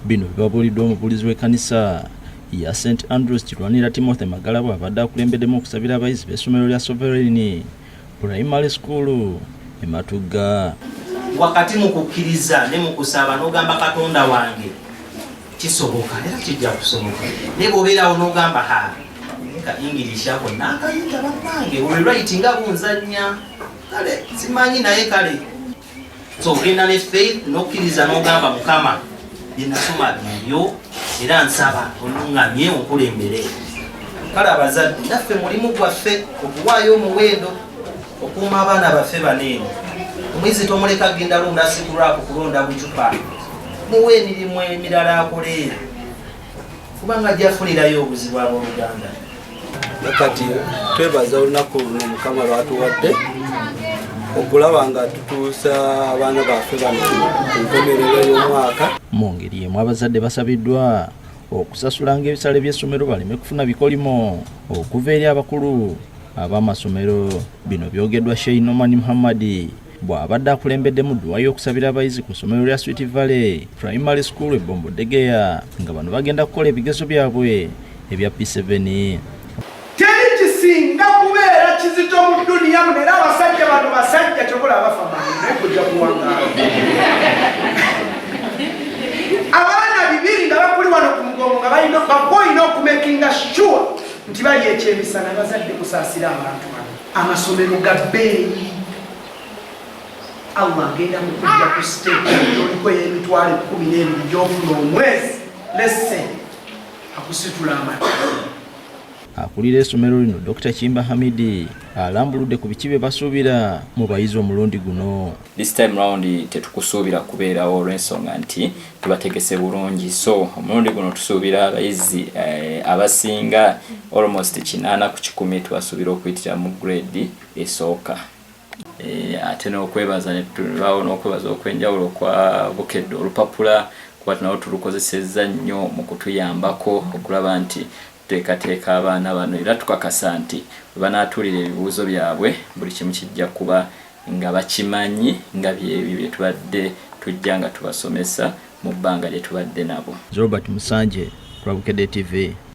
Bino bibabuliddwa omubuulizi w'ekkanisa ya St Andrews Kirwanira Timothy Magalabo abadde akulembeddemu okusabira abayizi b'essomero lya Sovereign Primary School e Matugga. Wakati mu kukkiriza ne mu kusaba n'ogamba Katonda wange kisoboka era kijja kusoboka. Ne bw'obeerawo n'ogamba ka English yako nakayita bannange olwriting nga bunzanya kale simanyi naye kale. So ogenda ne faith n'okkiriza n'ogamba Mukama binasoma bibyo era nsaba olungamye onkulembere. Kale abazadde naffe mulimu gwaffe okuwaayo omuwendo okuuma abaana baffe baneeno. Omwizi tomuleka genda londa sikulwako kulonda bucupa muwe emirimu emirala akole kubanga jafulirayo obuzibu ab'Oluganda. Nakati twebaza olunaku luno Mukama lwatuwadde okulaba nga tutuusa abaana baffe bano ku nkomerero y'omwaka. Mu ngeri emu abazadde basabiddwa okusasulanga ebisale by'essomero baleme kufuna bikolimo okuva eri abakulu ab'amasomero. Bino byogeddwa Sheikh Muhamad bw'abadde akulembeddemu dduwa y'okusabira abayizi ku ssomero lya Sweet Valley Primary School e BOMBO DEGEYA nga bano bagenda kukola ebigezo byabwe ebya P7. Teri kisinga kubeera kizito mu duniya muno era abasajja bano basajja kyokola abafa naye kujja kuwangaala. Abaana bibiri nga bakuli wano ku mugongo nga bakoyina okumakinga sure nti bali ekyemisana bazadde kusaasira abantu bano. Amasomero ga bbeeyi Allah agenda mu kujja ku stage oliko y'emitwalo 12 gy'ofuna omwezi lesse akusitula amata. Akulira essomero lino Dr. Kimba Hamidi alambuludde ku biki bye basuubira mu bayizi omulundi guno. This time round tetukusuubira kubeerawo olw'ensonga nti tubategese bulungi, so omulundi guno tusuubira abayizi abasinga almost 8 ku 10 tubasuubira okuyitira mu grade esooka. Ate n'okwebaza n'okwebaza okwenjawulo kwa bukedde olupapula kuba nawo tulukozesezza nnyo mu kutuyambako okulaba nti tuteekateeka abaana bano era tukakasa nti bwe banaatuulira ebibuuzo byabwe buli kimu kijja kuba nga bakimanyi nga byebyo bye tubadde tujja nga tubasomesa mu bbanga lye tubadde nabo. Robert Musanje, Bukedde TV.